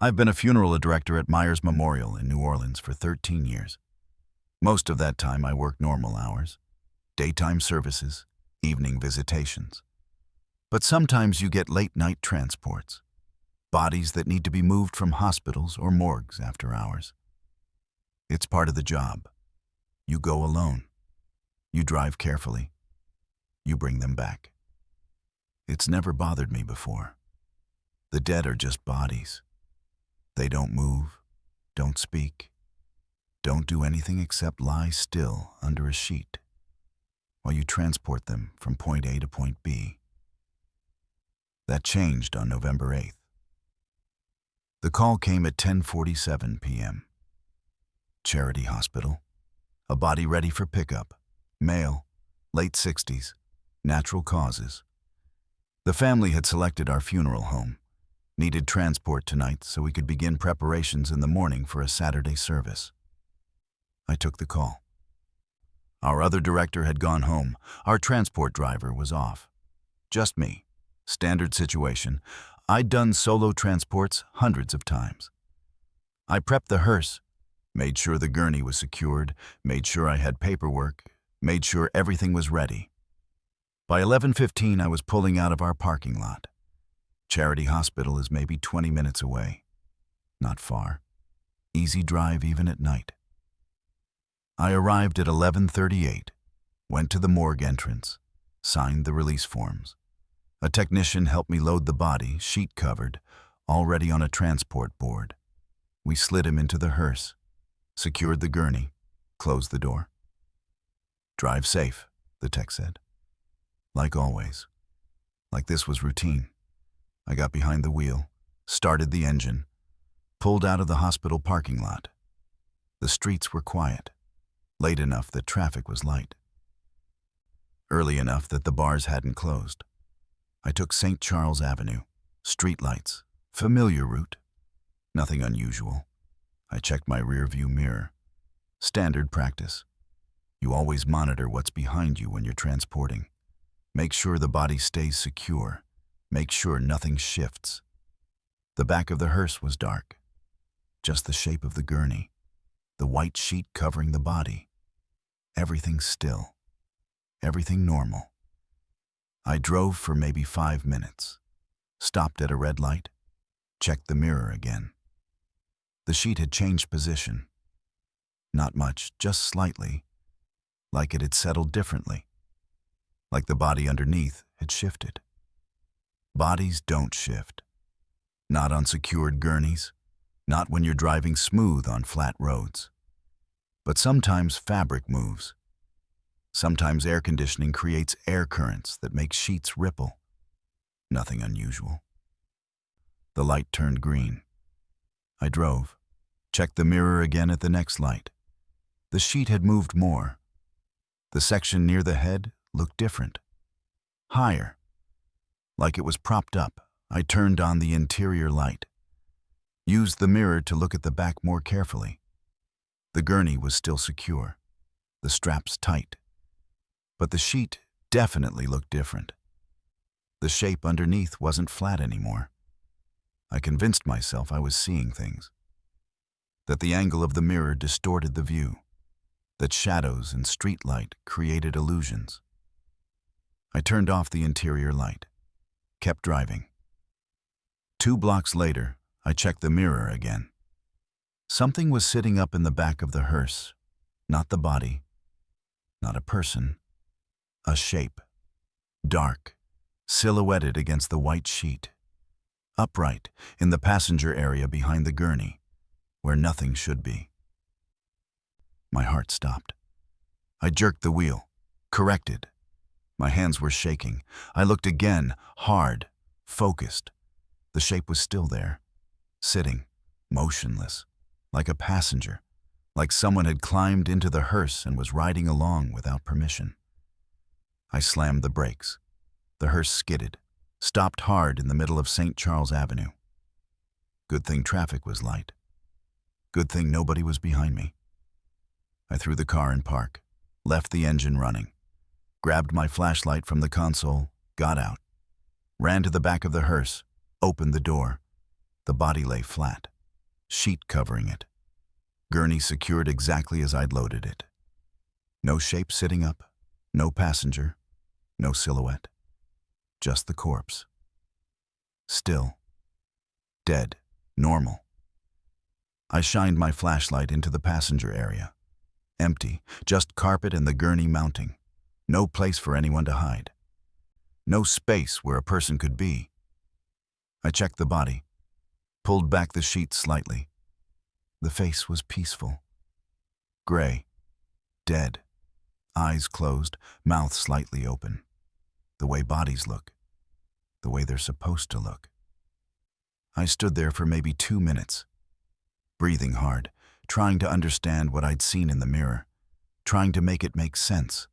I've been a funeral director at Myers Memorial in New Orleans for 13 years. Most of that time I work normal hours, daytime services, evening visitations. But sometimes you get late-night transports, bodies that need to be moved from hospitals or morgues after hours. It's part of the job. You go alone. You drive carefully. You bring them back. It's never bothered me before. The dead are just bodies. They don't move, don't speak, don't do anything except lie still under a sheet while you transport them from point A to point B. That changed on November 8th. The call came at 10:47 p.m. Charity Hospital. A body ready for pickup. Male, late 60s, natural causes. The family had selected our funeral home. Needed transport tonight so we could begin preparations in the morning for a Saturday service. I took the call. Our other director had gone home. Our transport driver was off. Just me. Standard situation. I'd done solo transports hundreds of times. I prepped the hearse, made sure the gurney was secured, made sure I had paperwork, made sure everything was ready. By 11:15, I was pulling out of our parking lot. Charity Hospital is maybe 20 minutes away. Not far. Easy drive even at night. I arrived at 11:38, went to the morgue entrance, signed the release forms. A technician helped me load the body, sheet covered, already on a transport board. We slid him into the hearse, secured the gurney, closed the door. Drive safe, the tech said. Like always. Like this was routine. I got behind the wheel, started the engine, pulled out of the hospital parking lot. The streets were quiet, late enough that traffic was light. Early enough that the bars hadn't closed. I took St. Charles Avenue, streetlights, familiar route. Nothing unusual. I checked my rear-view mirror. Standard practice. You always monitor what's behind you when you're transporting. Make sure the body stays secure. Make sure nothing shifts. The back of the hearse was dark. Just the shape of the gurney. The white sheet covering the body. Everything still. Everything normal. I drove for maybe 5 minutes. Stopped at a red light. Checked the mirror again. The sheet had changed position. Not much, just slightly. Like it had settled differently. Like the body underneath had shifted. Bodies don't shift. Not on secured gurneys, not when you're driving smooth on flat roads. But sometimes fabric moves. Sometimes air conditioning creates air currents that make sheets ripple. Nothing unusual. The light turned green. I drove, checked the mirror again at the next light. The sheet had moved more. The section near the head looked different. Higher. Like it was propped up, I turned on the interior light. Used the mirror to look at the back more carefully. The gurney was still secure, the straps tight. But the sheet definitely looked different. The shape underneath wasn't flat anymore. I convinced myself I was seeing things. That the angle of the mirror distorted the view. That shadows and street light created illusions. I turned off the interior light. Kept driving. 2 blocks later, I checked the mirror again. Something was sitting up in the back of the hearse. Not the body. Not a person. A shape. Dark. Silhouetted against the white sheet. Upright, in the passenger area behind the gurney, where nothing should be. My heart stopped. I jerked the wheel. Corrected. My hands were shaking. I looked again, hard, focused. The shape was still there, sitting, motionless, like a passenger, like someone had climbed into the hearse and was riding along without permission. I slammed the brakes. The hearse skidded, stopped hard in the middle of St. Charles Avenue. Good thing traffic was light. Good thing nobody was behind me. I threw the car in park, left the engine running. Grabbed my flashlight from the console, got out, ran to the back of the hearse, opened the door. The body lay flat. sheet covering it. Gurney secured exactly as I'd loaded it. No shape sitting up, no passenger, no silhouette. Just the corpse. Still. Dead. Normal. I shined my flashlight into the passenger area. Empty, just carpet and the gurney mounting. No place for anyone to hide. No space where a person could be. I checked the body, pulled back the sheet slightly. The face was peaceful. Gray. Dead. Eyes closed, mouth slightly open. The way bodies look. The way they're supposed to look. I stood there for maybe 2 minutes, breathing hard, trying to understand what I'd seen in the mirror, trying to make it make sense.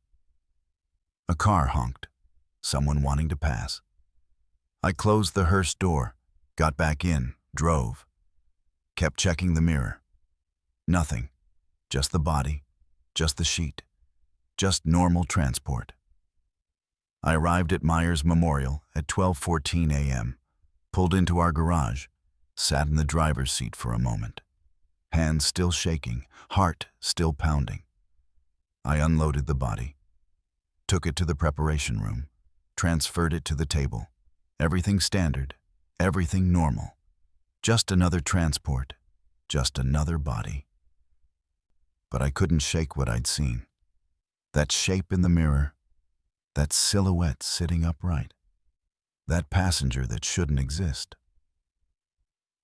A car honked, someone wanting to pass. I closed the hearse door, got back in, drove, kept checking the mirror. Nothing, just the body, just the sheet, just normal transport. I arrived at Myers Memorial at 12:14 a.m., pulled into our garage, sat in the driver's seat for a moment. Hands still shaking, heart still pounding. I unloaded the body, took it to the preparation room, transferred it to the table. Everything standard, everything normal. Just another transport, just another body. But I couldn't shake what I'd seen. That shape in the mirror, that silhouette sitting upright, that passenger that shouldn't exist.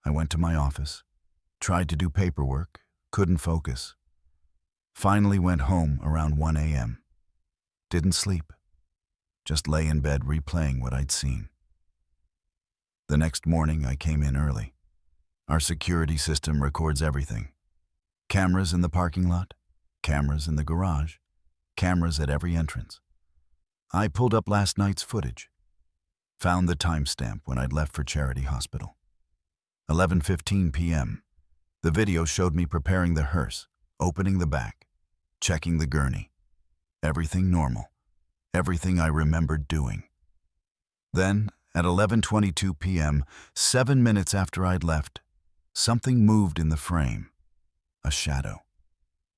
I went to my office, tried to do paperwork, couldn't focus. Finally went home around 1 a.m. Didn't sleep, just lay in bed replaying what I'd seen. The next morning I came in early. Our security system records everything. Cameras in the parking lot, cameras in the garage, cameras at every entrance. I pulled up last night's footage. Found the timestamp when I'd left for Charity Hospital. 11:15 p.m. The video showed me preparing the hearse, opening the back, checking the gurney. Everything normal. Everything I remembered doing. Then, at 11:22 p.m., 7 minutes after I'd left, something moved in the frame. A shadow.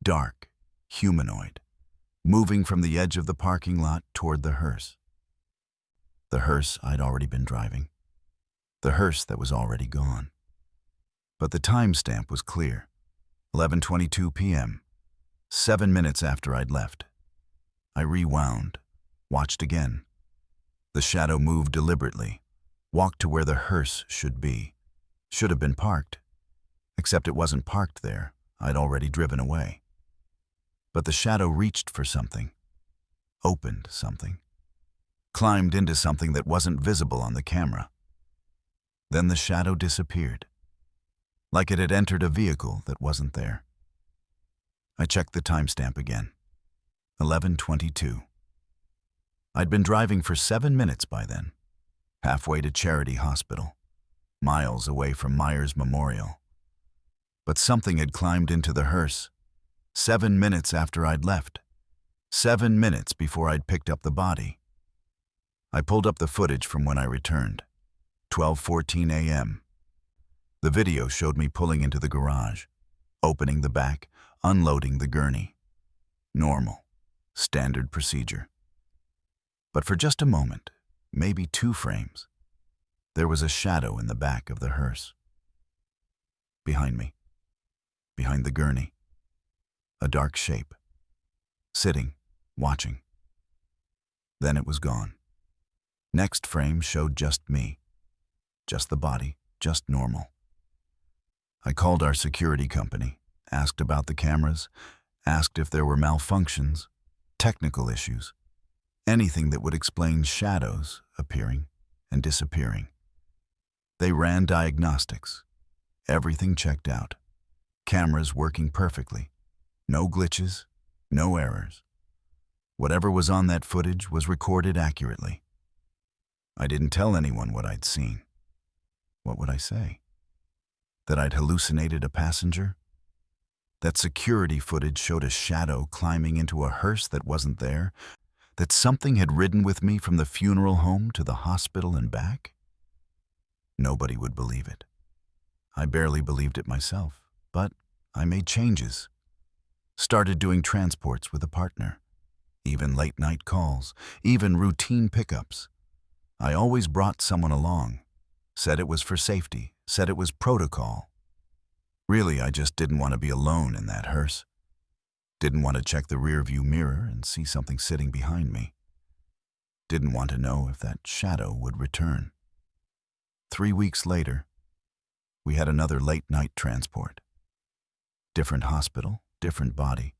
Dark, humanoid, moving from the edge of the parking lot toward the hearse. The hearse I'd already been driving. The hearse that was already gone. But the timestamp was clear. 11:22 p.m., 7 minutes after I'd left. I rewound, watched again. The shadow moved deliberately, walked to where the hearse should be. Should have been parked. Except it wasn't parked there. I'd already driven away. But the shadow reached for something. Opened something. Climbed into something that wasn't visible on the camera. Then the shadow disappeared. Like it had entered a vehicle that wasn't there. I checked the timestamp again. 11:22. I'd been driving for 7 minutes by then, halfway to Charity Hospital, miles away from Myers Memorial. But something had climbed into the hearse, 7 minutes after I'd left, 7 minutes before I'd picked up the body. I pulled up the footage from when I returned, 12:14 a.m. The video showed me pulling into the garage, opening the back, unloading the gurney. Normal, standard procedure. But for just a moment, maybe 2 frames, there was a shadow in the back of the hearse. Behind me, behind the gurney, a dark shape, sitting, watching. Then it was gone. Next frame showed just me, just the body, just normal. I called our security company, asked about the cameras, asked if there were malfunctions, technical issues, anything that would explain shadows appearing and disappearing. They ran diagnostics. Everything checked out. Cameras working perfectly. No glitches, no errors. Whatever was on that footage was recorded accurately. I didn't tell anyone what I'd seen. What would I say? That I'd hallucinated a passenger? That security footage showed a shadow climbing into a hearse that wasn't there? That something had ridden with me from the funeral home to the hospital and back? Nobody would believe it. I barely believed it myself, but I made changes. Started doing transports with a partner, even late-night calls, even routine pickups. I always brought someone along, said it was for safety, said it was protocol. Really, I just didn't want to be alone in that hearse. Didn't want to check the rearview mirror and see something sitting behind me. Didn't want to know if that shadow would return. 3 weeks later, we had another late-night transport. Different hospital, different body.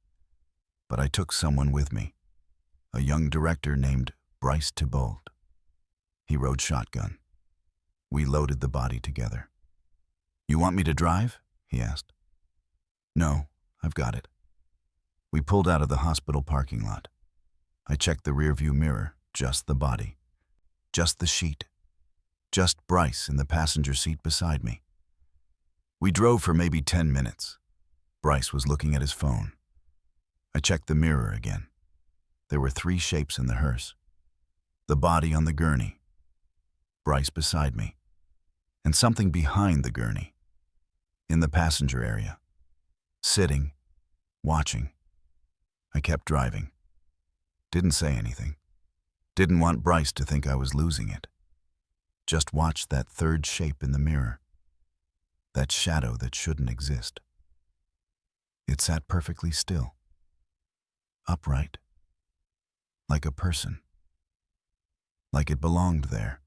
But I took someone with me, a young director named Bryce Thibault. He rode shotgun. We loaded the body together. "You want me to drive?" he asked. "No, I've got it." We pulled out of the hospital parking lot. I checked the rearview mirror, just the body, just the sheet, just Bryce in the passenger seat beside me. We drove for maybe 10 minutes. Bryce was looking at his phone. I checked the mirror again. There were 3 shapes in the hearse. The body on the gurney, Bryce beside me, and something behind the gurney, in the passenger area, sitting, watching. I kept driving. Didn't say anything. Didn't want Bryce to think I was losing it. Just watched that 3rd shape in the mirror, that shadow that shouldn't exist. It sat perfectly still, upright, like a person, like it belonged there,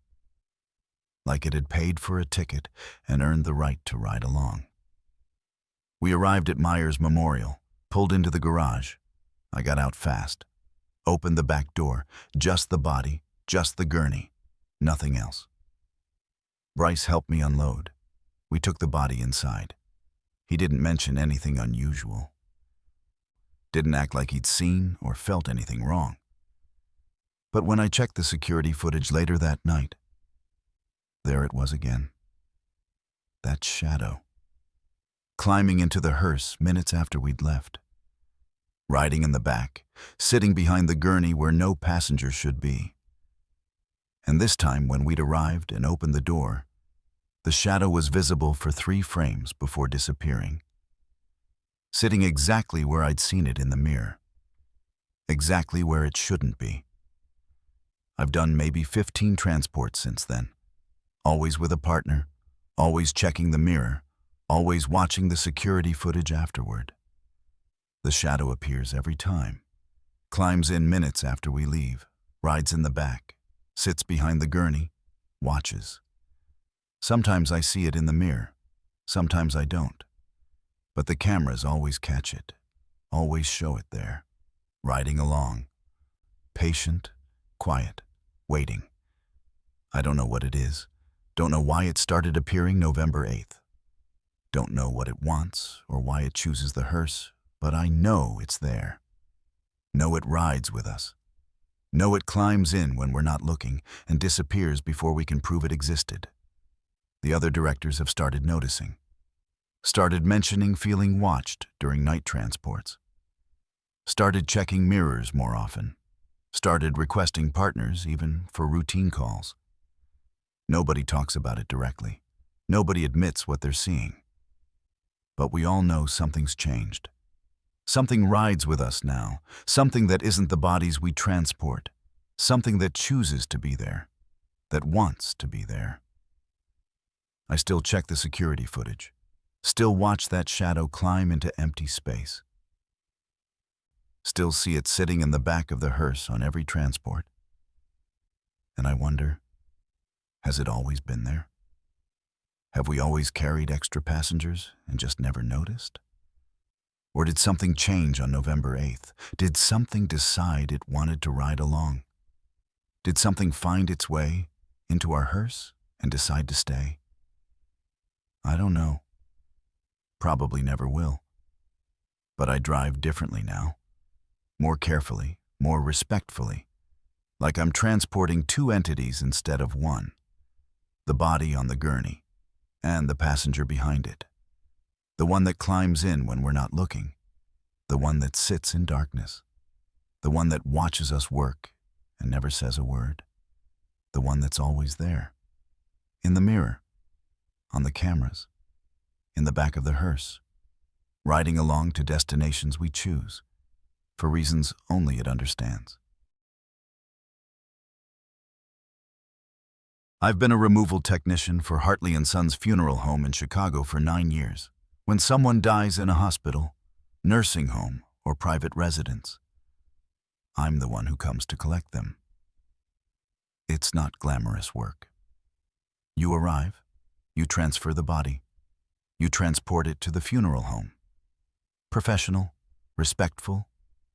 like it had paid for a ticket and earned the right to ride along. We arrived at Myers Memorial, pulled into the garage. I got out fast, opened the back door, just the body, just the gurney, nothing else. Bryce helped me unload. We took the body inside. He didn't mention anything unusual. Didn't act like he'd seen or felt anything wrong. But when I checked the security footage later that night, there it was again. That shadow. Climbing into the hearse minutes after we'd left. Riding in the back, sitting behind the gurney where no passenger should be. And this time when we'd arrived and opened the door, the shadow was visible for 3 frames before disappearing. Sitting exactly where I'd seen it in the mirror. Exactly where it shouldn't be. I've done maybe 15 transports since then. Always with a partner, always checking the mirror, always watching the security footage afterward. The shadow appears every time. Climbs in minutes after we leave, rides in the back, sits behind the gurney, watches. Sometimes I see it in the mirror, sometimes I don't. But the cameras always catch it, always show it there, riding along. Patient, quiet, waiting. I don't know what it is, don't know why it started appearing November 8th. Don't know what it wants or why it chooses the hearse, but I know it's there. Know it rides with us. Know it climbs in when we're not looking and disappears before we can prove it existed. The other directors have started noticing. Started mentioning feeling watched during night transports. Started checking mirrors more often. Started requesting partners even for routine calls. Nobody talks about it directly. Nobody admits what they're seeing. But we all know something's changed. Something rides with us now, something that isn't the bodies we transport, something that chooses to be there, that wants to be there. I still check the security footage, still watch that shadow climb into empty space. Still see it sitting in the back of the hearse on every transport. And I wonder, has it always been there? Have we always carried extra passengers and just never noticed? Or did something change on November 8th? Did something decide it wanted to ride along? Did something find its way into our hearse and decide to stay? I don't know. Probably never will. But I drive differently now. More carefully, more respectfully. Like I'm transporting 2 entities instead of 1. The body on the gurney, and the passenger behind it. The one that climbs in when we're not looking. The one that sits in darkness. The one that watches us work and never says a word. The one that's always there. In the mirror. On the cameras. in the back of the hearse, riding along to destinations we choose, for reasons only it understands. I've been a removal technician for Hartley & Sons Funeral Home in Chicago for 9 years. When someone dies in a hospital, nursing home, or private residence, I'm the one who comes to collect them. It's not glamorous work. You arrive, you transfer the body, you transport it to the funeral home. Professional, respectful,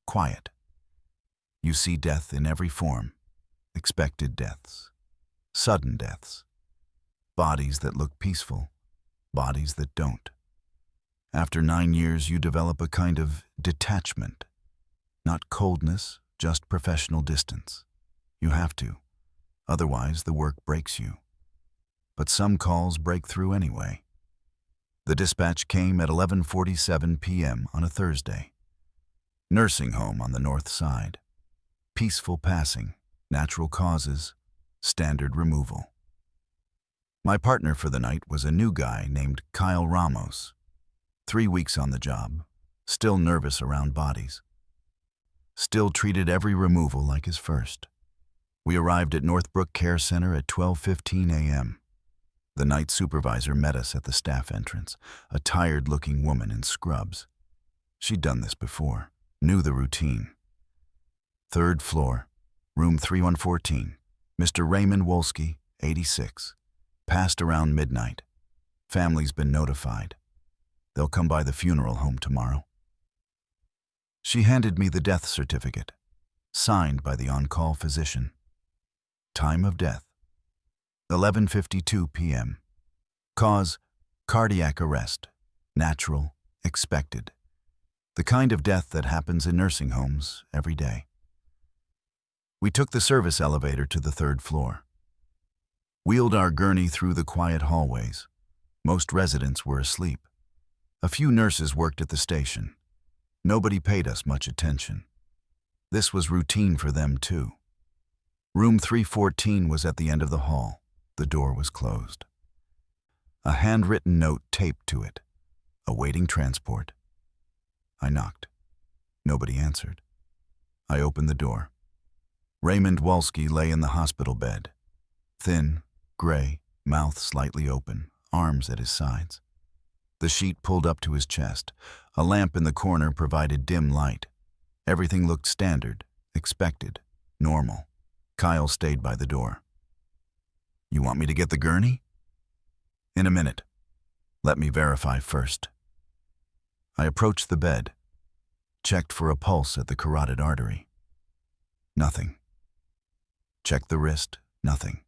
quiet. You see death in every form, expected deaths, sudden deaths, bodies that look peaceful, bodies that don't. After 9 years, you develop a kind of detachment, not coldness, just professional distance. You have to, otherwise the work breaks you. But some calls break through anyway. The dispatch came at 11:47 p.m. on a Thursday. Nursing home on the north side. Peaceful passing, natural causes, standard removal. My partner for the night was a new guy named Kyle Ramos. 3 weeks on the job, still nervous around bodies. Still treated every removal like his first. We arrived at Northbrook Care Center at 12:15 a.m. The night supervisor met us at the staff entrance, a tired-looking woman in scrubs. She'd done this before, knew the routine. 3rd floor, room 3114, Mr. Raymond Wolski, 86. Passed around midnight. Family's been notified. They'll come by the funeral home tomorrow. She handed me the death certificate, signed by the on-call physician. Time of death, 11:52 p.m. Cause, cardiac arrest, natural, expected. The kind of death that happens in nursing homes every day. We took the service elevator to the 3rd floor. Wheeled our gurney through the quiet hallways. Most residents were asleep. A few nurses worked at the station. Nobody paid us much attention. This was routine for them too. Room 314 was at the end of the hall. The door was closed. A handwritten note taped to it, awaiting transport. I knocked. Nobody answered. I opened the door. Raymond Wolski lay in the hospital bed. Thin, gray, mouth slightly open, arms at his sides. The sheet pulled up to his chest. A lamp in the corner provided dim light. Everything looked standard, expected, normal. Kyle stayed by the door. "You want me to get the gurney?" "In a minute. Let me verify first." I approached the bed, checked for a pulse at the carotid artery. Nothing. Checked the wrist, nothing.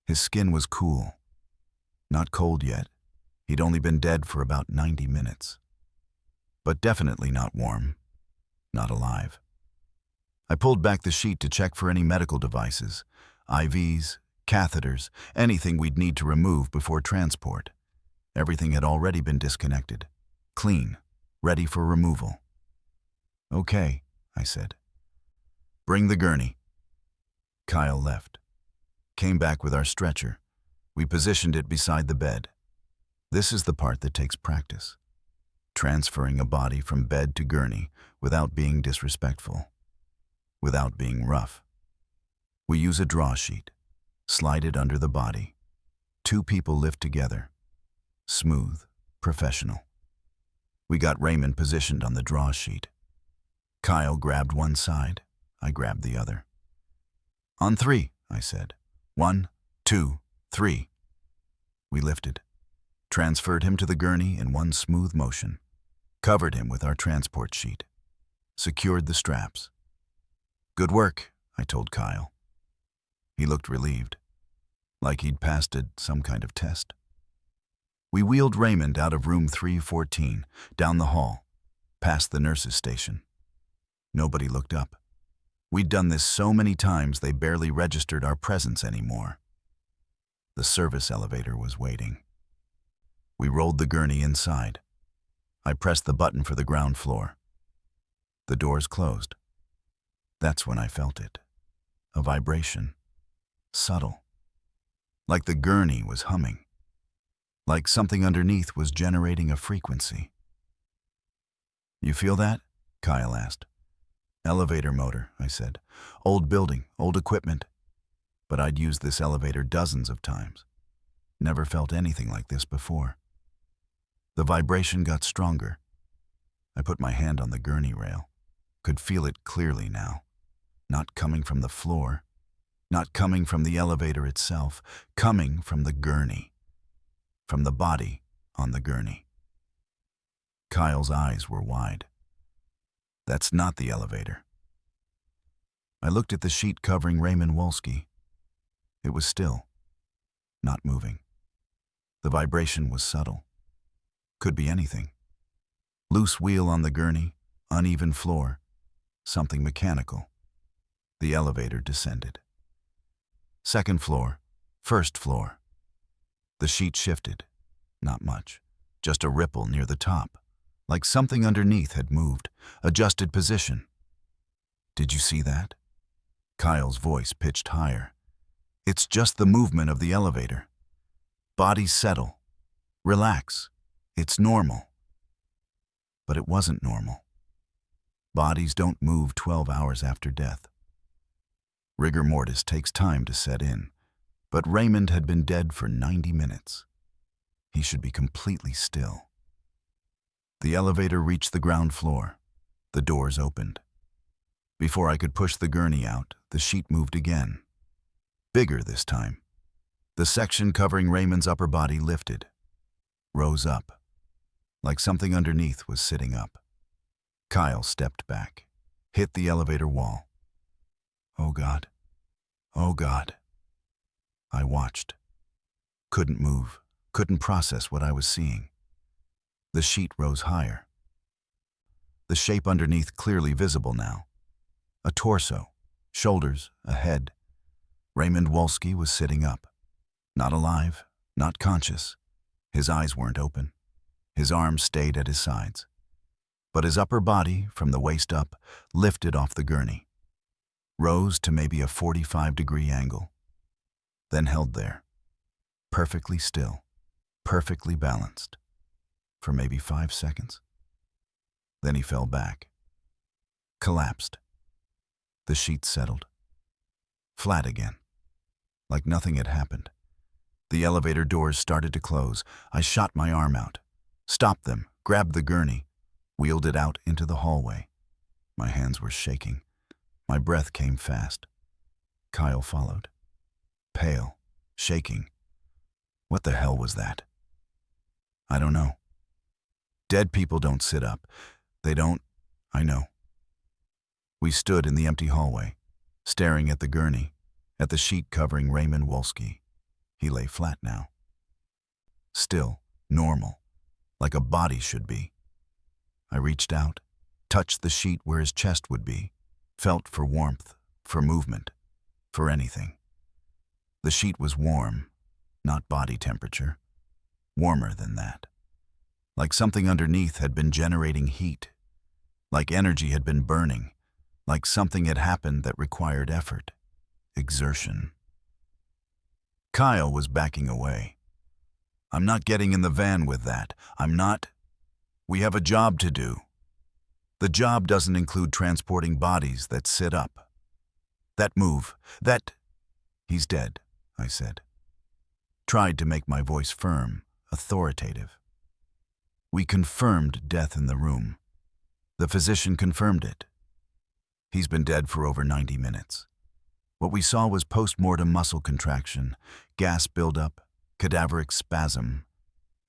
His skin was cool. Not cold yet. He'd only been dead for about 90 minutes. But definitely not warm, not alive. I pulled back the sheet to check for any medical devices, IVs, catheters, anything we'd need to remove before transport. Everything had already been disconnected, clean, ready for removal. "Okay," I said. "Bring the gurney." Kyle left. Came back with our stretcher. We positioned it beside the bed. This is the part that takes practice. Transferring a body from bed to gurney without being disrespectful, without being rough. We use a draw sheet. Slide it under the body. 2 people lift together. Smooth, professional. We got Raymond positioned on the draw sheet. Kyle grabbed one side. I grabbed the other. "On 3, I said. 1, 2, 3. We lifted. Transferred him to the gurney in one smooth motion. Covered him with our transport sheet. Secured the straps. "Good work," I told Kyle. He looked relieved, like he'd passed some kind of test. We wheeled Raymond out of room 314, down the hall, past the nurse's station. Nobody looked up. We'd done this so many times they barely registered our presence anymore. The service elevator was waiting. We rolled the gurney inside. I pressed the button for the ground floor. The doors closed. That's when I felt it. A vibration. Subtle. Like the gurney was humming. like something underneath was generating a frequency. "You feel that?" Kyle asked. "Elevator motor," I said. "Old building, old equipment." But I'd used this elevator dozens of times. Never felt anything like this before. The vibration got stronger. I put my hand on the gurney rail. Could feel it clearly now. Not coming from the floor. Not coming from the elevator itself. Coming from the gurney. From the body on the gurney. Kyle's eyes were wide. "That's not the elevator." I looked at the sheet covering Raymond Wolski. It was still, not moving. The vibration was subtle. Could be anything. Loose wheel on the gurney, uneven floor, something mechanical. The elevator descended. Second floor, first floor. The sheet shifted. Not much. Just a ripple near the top. Like something underneath had moved, adjusted position. "Did you see that?" Kyle's voice pitched higher. "It's just the movement of the elevator. Bodies settle. Relax. It's normal." But it wasn't normal. Bodies don't move 12 hours after death. Rigor mortis takes time to set in, but Raymond had been dead for 90 minutes. He should be completely still. The elevator reached the ground floor. The doors opened. Before I could push the gurney out, the sheet moved again. Bigger this time. The section covering Raymond's upper body lifted, rose up, like something underneath was sitting up. Kyle stepped back, hit the elevator wall. "Oh God. Oh God." I watched. Couldn't move, couldn't process what I was seeing. The sheet rose higher. The shape underneath clearly visible now. A torso, shoulders, a head. Raymond Wolski was sitting up. Not alive, not conscious. His eyes weren't open. His arms stayed at his sides. But his upper body, from the waist up, lifted off the gurney. Rose to maybe a 45-degree angle. Then held there. Perfectly still. Perfectly balanced. For maybe 5 seconds. Then he fell back. Collapsed. The sheet settled. Flat again. Like nothing had happened. The elevator doors started to close. I shot my arm out. Stopped them, grabbed the gurney, wheeled it out into the hallway. My hands were shaking. My breath came fast. Kyle followed. Pale, shaking. What the hell was that? I don't know. Dead people don't sit up. They don't, I know. We stood in the empty hallway, staring at the gurney, at the sheet covering Raymond Wolski. He lay flat now. Still, normal, like a body should be. I reached out, touched the sheet where his chest would be, felt for warmth, for movement, for anything. The sheet was warm, not body temperature. Warmer than that. Like something underneath had been generating heat. Like energy had been burning. Like something had happened that required effort, exertion. Kyle was backing away. "I'm not getting in the van with that. I'm not. We have a job to do. The job doesn't include transporting bodies that sit up. That move, that..." "He's dead," I said. Tried to make my voice firm, authoritative. We confirmed death in the room. The physician confirmed it. He's been dead for over 90 minutes. What we saw was post-mortem muscle contraction, gas buildup, cadaveric spasm.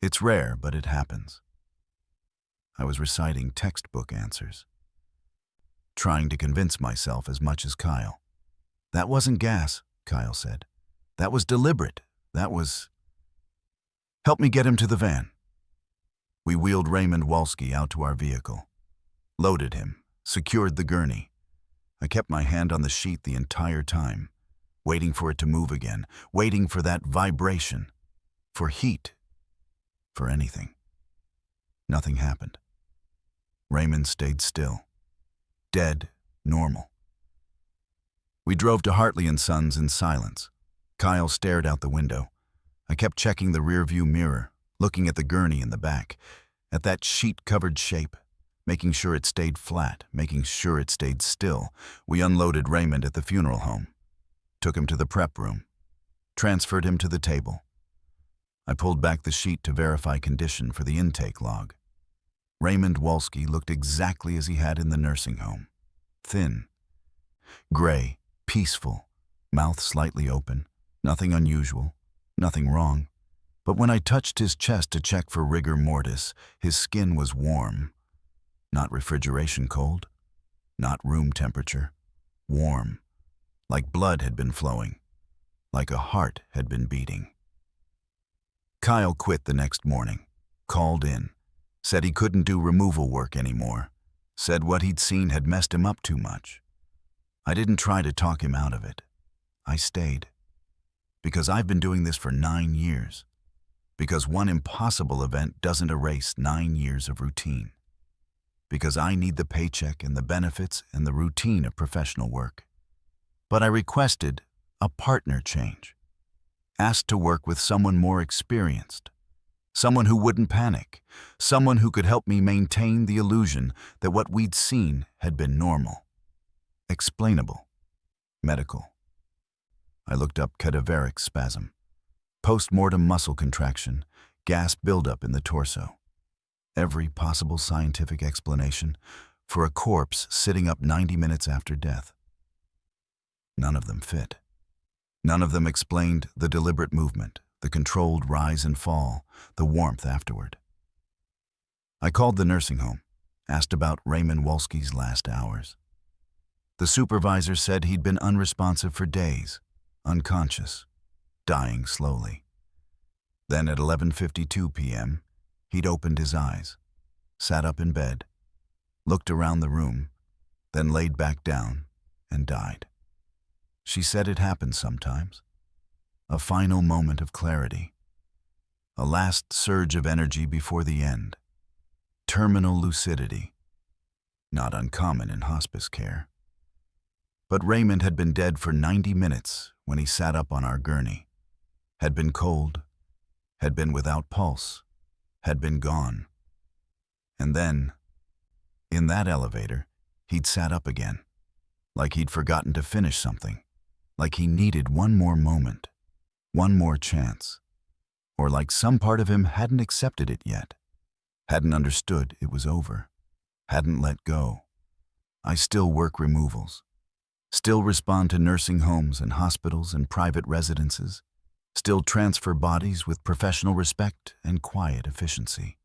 It's rare, but it happens. I was reciting textbook answers. Trying to convince myself as much as Kyle. "That wasn't gas," Kyle said. "That was deliberate. That was..." "Help me get him to the van." We wheeled Raymond Wolski out to our vehicle. Loaded him, secured the gurney. I kept my hand on the sheet the entire time, waiting for it to move again, waiting for that vibration, for heat, for anything. Nothing happened. Raymond stayed still. Dead, normal. We drove to Hartley & Sons in silence. Kyle stared out the window. I kept checking the rearview mirror, looking at the gurney in the back, at that sheet-covered shape, making sure it stayed flat, making sure it stayed still. We unloaded Raymond at the funeral home, took him to the prep room, transferred him to the table. I pulled back the sheet to verify condition for the intake log. Raymond Wolski looked exactly as he had in the nursing home. Thin, gray, peaceful, mouth slightly open, nothing unusual, nothing wrong. But when I touched his chest to check for rigor mortis, his skin was warm. Not refrigeration cold, not room temperature, warm, like blood had been flowing, like a heart had been beating. Kyle quit the next morning, called in, said he couldn't do removal work anymore, said what he'd seen had messed him up too much. I didn't try to talk him out of it. I stayed. Because I've been doing this for 9 years. Because one impossible event doesn't erase 9 years of routine. Because I need the paycheck and the benefits and the routine of professional work. But I requested a partner change. Asked to work with someone more experienced. Someone who wouldn't panic. Someone who could help me maintain the illusion that what we'd seen had been normal. Explainable. Medical. I looked up cadaveric spasm. Post-mortem muscle contraction. Gas buildup in the torso. Every possible scientific explanation for a corpse sitting up 90 minutes after death. None of them fit. None of them explained the deliberate movement, the controlled rise and fall, the warmth afterward. I called the nursing home, asked about Raymond Wolski's last hours. The supervisor said he'd been unresponsive for days, unconscious, dying slowly. Then at 11:52 p.m., he'd opened his eyes, sat up in bed, looked around the room, then laid back down and died. She said it happens sometimes. A final moment of clarity. A last surge of energy before the end. Terminal lucidity. Not uncommon in hospice care. But Raymond had been dead for 90 minutes when he sat up on our gurney. Had been cold. Had been without pulse. Had been gone. And then, in that elevator, he'd sat up again. Like he'd forgotten to finish something. Like he needed one more moment. One more chance. Or like some part of him hadn't accepted it yet. Hadn't understood it was over. Hadn't let go. I still work removals. Still respond to nursing homes and hospitals and private residences. Still transfer bodies with professional respect and quiet efficiency.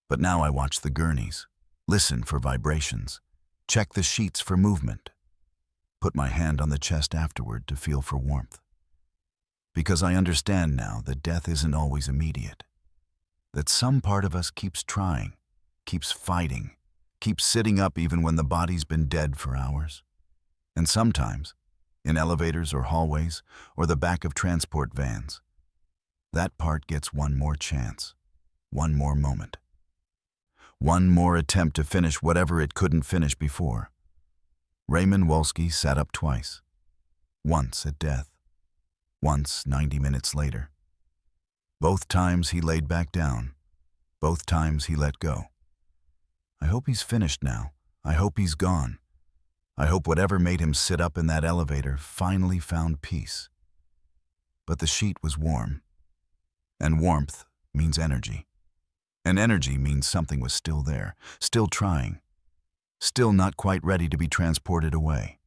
But now I watch the gurneys, listen for vibrations, check the sheets for movement, put my hand on the chest afterward to feel for warmth. Because I understand now that death isn't always immediate. That some part of us keeps trying, keeps fighting, keeps sitting up even when the body's been dead for hours. And sometimes, in elevators or hallways or the back of transport vans, that part gets one more chance, one more moment. One more attempt to finish whatever it couldn't finish before. Raymond Wolski sat up twice. Once at death. Once 90 minutes later. Both times he laid back down. Both times he let go. I hope he's finished now. I hope he's gone. I hope whatever made him sit up in that elevator finally found peace. But the sheet was warm. And warmth means energy. And energy means something was still there, still trying, still not quite ready to be transported away.